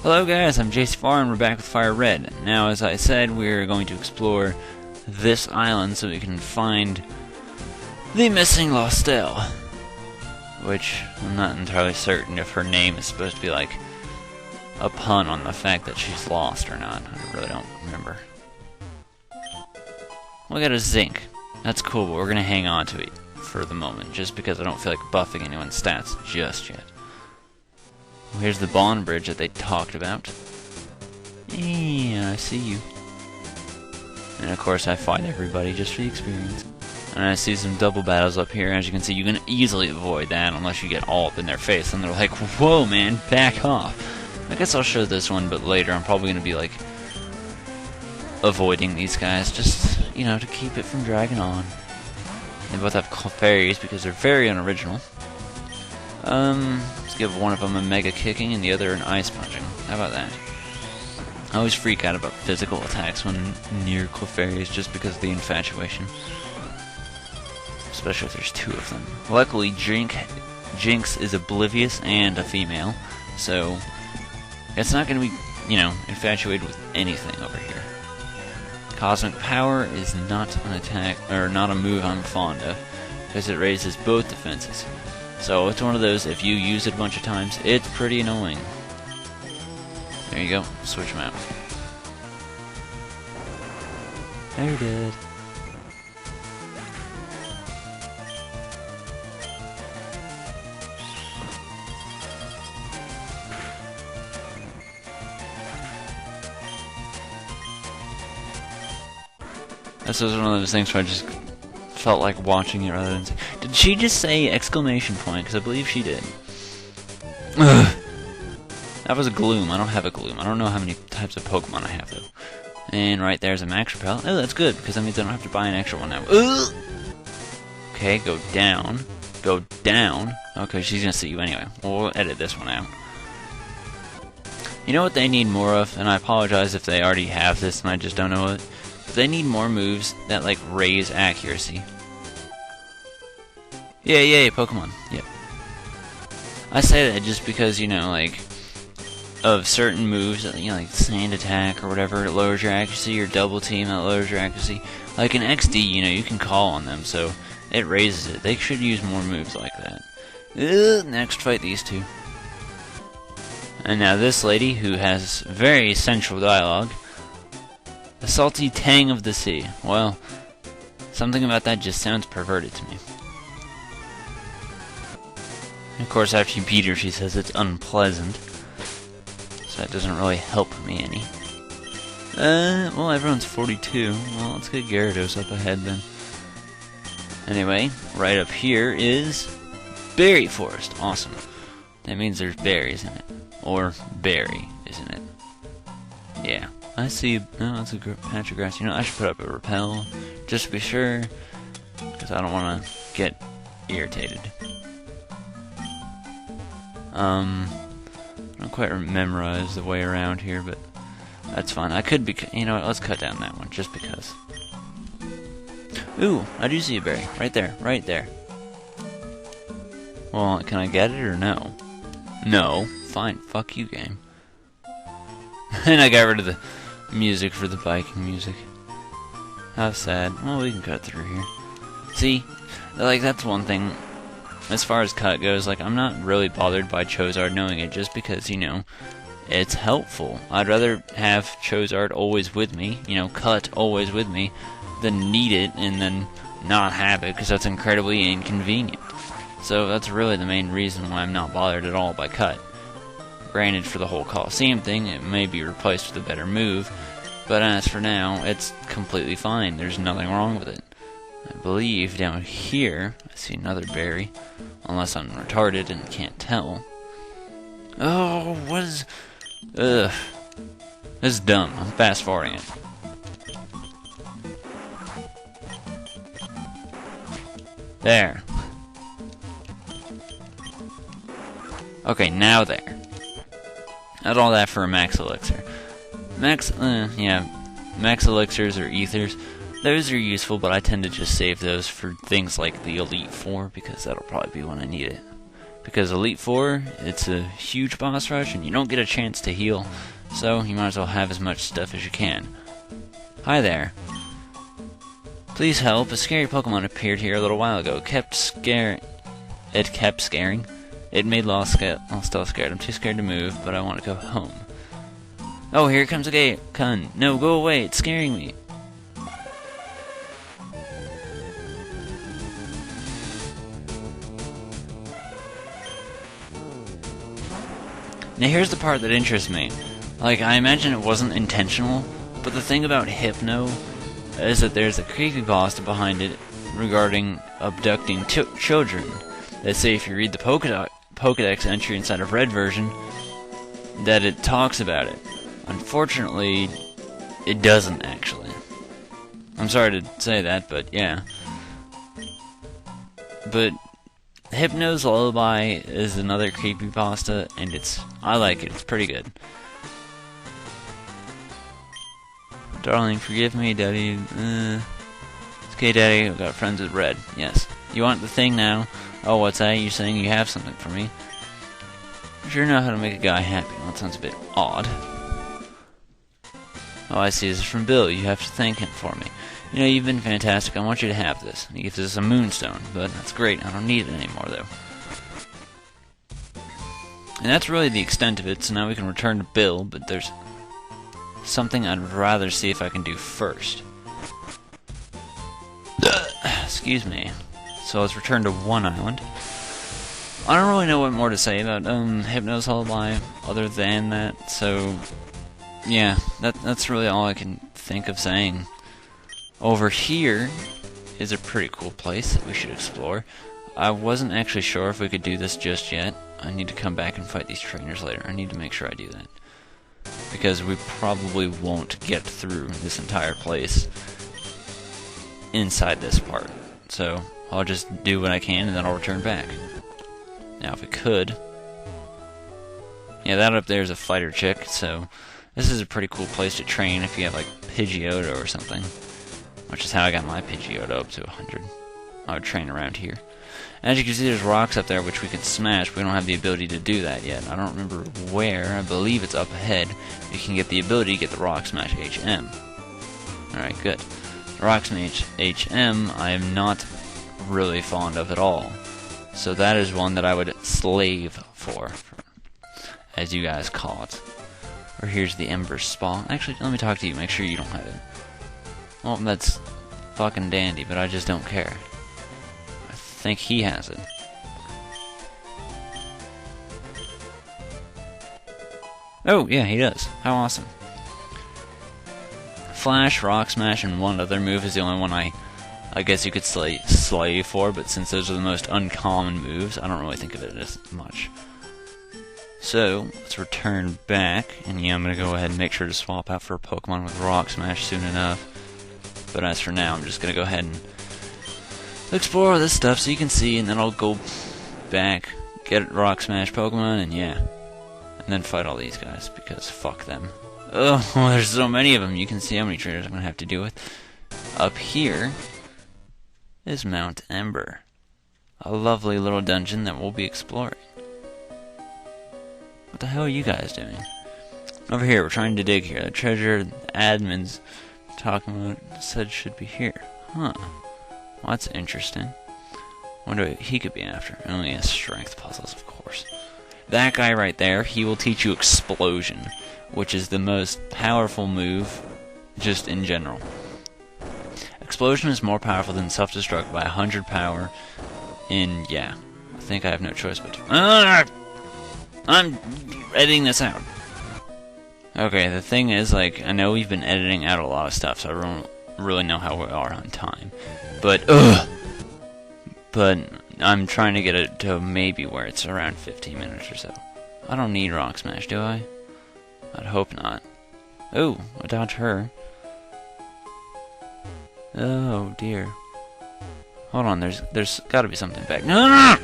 Hello guys, I'm JC4 and we're back with Fire Red. Now, as I said, we're going to explore this island so we can find the missing Lostel. Which, I'm not entirely certain if her name is supposed to be like a pun on the fact that she's lost or not. I really don't remember. We got a zinc. That's cool, but we're gonna hang on to it for the moment, just because I don't feel like buffing anyone's stats just yet. Here's the bond bridge that they talked about. Yeah, I see you. And of course I fight everybody just for the experience. And I see some double battles up here. As you can see, you can easily avoid that unless you get all up in their face. And they're like, whoa man, back off. I guess I'll show this one, but later I'm probably going to be like avoiding these guys. Just, you know, to keep it from dragging on. They both have fairies because they're very unoriginal. Let's give one of them a mega kicking and the other an ice punching. How about that? I always freak out about physical attacks when near Clefairies just because of the infatuation. Especially if there's two of them. Luckily, Jinx is oblivious and a female, so it's not going to be, you know, infatuated with anything over here. Cosmic Power is not an attack, or not a move I'm fond of, because it raises both defenses. So it's one of those, if you use it a bunch of times, it's pretty annoying. There you go, switch them out. They're dead. This was one of those things where I just felt like watching it rather than... Did she just say exclamation point? Because I believe she did. Ugh. That was a Gloom. I don't have a Gloom. I don't know how many types of Pokemon I have, though. And right there's a Max Repel. Oh, that's good, because that means I don't have to buy an extra one now. Ugh. Okay, go down. Go down. Okay, she's going to see you anyway. Well, we'll edit this one out. You know what they need more of? And I apologize if they already have this and I just don't know it. They need more moves that, like, raise accuracy. Yay, Pokemon. Yep. I say that just because, you know, like, of certain moves, you know, like Sand Attack or whatever, it lowers your accuracy, or Double Team, that lowers your accuracy. Like in XD, you know, you can call on them, so it raises it. They should use more moves like that. Next, fight these two. And now this lady, who has very sensual dialogue. The salty tang of the sea. Well, something about that just sounds perverted to me. And of course, after you beat her, she says it's unpleasant. So that doesn't really help me any. Well, everyone's 42. Well, let's get Gyarados up ahead then. Anyway, right up here is Berry Forest. Awesome. That means there's berries in it. Or berry, isn't it? Yeah. I see. No, that's a patch of grass. You know, I should put up a repel just to be sure, because I don't want to get irritated. I don't quite memorize the way around here, but that's fine. I could be. You know what? Let's cut down that one just because. Ooh, I do see a berry right there, right there. Well, can I get it or no? No. Fine. Fuck you, game. And I got rid of the music for the biking music. How sad. Well, we can cut through here. See, like, that's one thing. As far as cut goes, like, I'm not really bothered by Chozard knowing it just because, you know, it's helpful. I'd rather have Chozard always with me, you know, cut always with me, than need it and then not have it, because that's incredibly inconvenient. So that's really the main reason why I'm not bothered at all by cut. Granted, for the whole Coliseum thing, it may be replaced with a better move, but as for now, it's completely fine. There's nothing wrong with it. I believe down here, I see another berry, unless I'm retarded and can't tell. Oh, what is... Ugh. This is dumb. I'm fast-forwarding it. There. Okay, now there. Not all that for a max elixir. Max elixirs or ethers, those are useful, but I tend to just save those for things like the Elite Four, because that'll probably be when I need it. Because Elite Four, it's a huge boss rush, and you don't get a chance to heal, so you might as well have as much stuff as you can. Hi there. Please help. A scary Pokemon appeared here a little while ago. It kept scaring. It made Lost still scared. I'm too scared to move, but I want to go home. Oh, here comes a Gettin. No, go away. It's scaring me. Now here's the part that interests me. Like, I imagine it wasn't intentional, but the thing about Hypno is that there's a creepypasta behind it regarding abducting children. They say if you read the Pokedex entry inside of Red version, that it talks about it. Unfortunately, it doesn't actually. I'm sorry to say that, but yeah. But Hypno's Lullaby is another creepypasta, and I like it. It's pretty good. Darling, forgive me, Daddy. It's okay, Daddy. I've got friends with Red. Yes. You want the thing now? Oh, what's that? You saying you have something for me? You sure know how to make a guy happy. Well, that sounds a bit odd. Oh, I see. This is from Bill. You have to thank him for me. You know, you've been fantastic. I want you to have this. He gives us a moonstone, but that's great. I don't need it anymore, though. And that's really the extent of it, so now we can return to Bill, but there's something I'd rather see if I can do first. Excuse me. So let's return to one island. I don't really know what more to say about Hypno's Lullaby other than that, so yeah, that's really all I can think of saying. Over here is a pretty cool place that we should explore. I wasn't actually sure if we could do this just yet. I need to come back and fight these trainers later. I need to make sure I do that, because we probably won't get through this entire place inside this part. So I'll just do what I can and then I'll return back. Now if we could... Yeah, that up there is a fighter chick, so this is a pretty cool place to train if you have like Pidgeotto or something. Which is how I got my Pidgeotto up to 100. I would train around here. As you can see, there's rocks up there which we can smash, but we don't have the ability to do that yet. I don't remember where. I believe it's up ahead. You can get the ability to get the Rock Smash HM. Alright, good. The Rock Smash HM I am not really fond of at all. So that is one that I would slave for, as you guys call it. Or here's the Ember Spa. Actually, let me talk to you, make sure you don't have it. Well, that's fucking dandy, but I just don't care. I think he has it. Oh, yeah, he does. How awesome. Flash, Rock Smash, and one other move is the only one I guess you could slay for, but since those are the most uncommon moves, I don't really think of it as much. So, let's return back, and yeah, I'm going to go ahead and make sure to swap out for a Pokemon with Rock Smash soon enough. But as for now, I'm just going to go ahead and explore all this stuff so you can see, and then I'll go back, get Rock Smash Pokemon, and yeah. And then fight all these guys, because fuck them. Oh, there's so many of them. You can see how many trainers I'm going to have to deal with. Up here is Mount Ember, a lovely little dungeon that we'll be exploring. What the hell are you guys doing? Over here, we're trying to dig here. The treasure the admins talking about said should be here. Huh. Well, that's interesting. Wonder what he could be after. Oh, yeah, strength puzzles, of course. That guy right there, he will teach you Explosion, which is the most powerful move just in general. Explosion is more powerful than Self-Destruct by 100 power, and yeah, I think I have no choice but to... I'm editing this out. Okay, the thing is, like, I know we've been editing out a lot of stuff, so I don't really know how we are on time. But, But I'm trying to get it to maybe where it's around 15 minutes or so. I don't need Rock Smash, do I? I'd hope not. Oh, I dodged her. Oh, dear. Hold on, there's gotta be something back. No!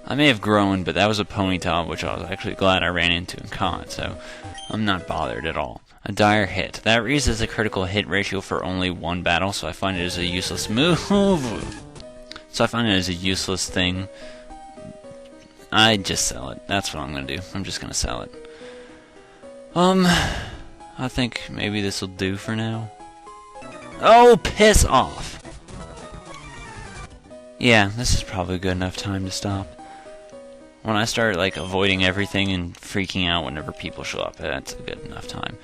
I may have grown, but that was a Ponyta, which I was actually glad I ran into and caught, so I'm not bothered at all. A dire hit. That reads as a critical hit ratio for only one battle, so I find it as a useless move. So I find it as a useless thing. I just sell it. That's what I'm gonna do. I'm just gonna sell it. I think maybe this will do for now. Oh, piss off! Yeah, this is probably good enough time to stop. When I start, like, avoiding everything and freaking out whenever people show up, that's a good enough time.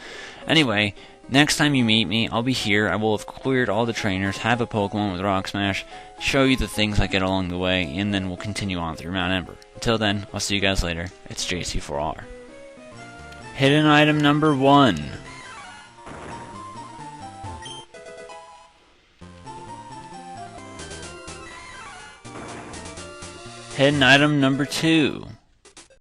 Anyway, next time you meet me, I'll be here. I will have cleared all the trainers, have a Pokemon with Rock Smash, show you the things I get along the way, and then we'll continue on through Mount Ember. Until then, I'll see you guys later. It's JC4R. Hidden item number 1. Hidden item number 2.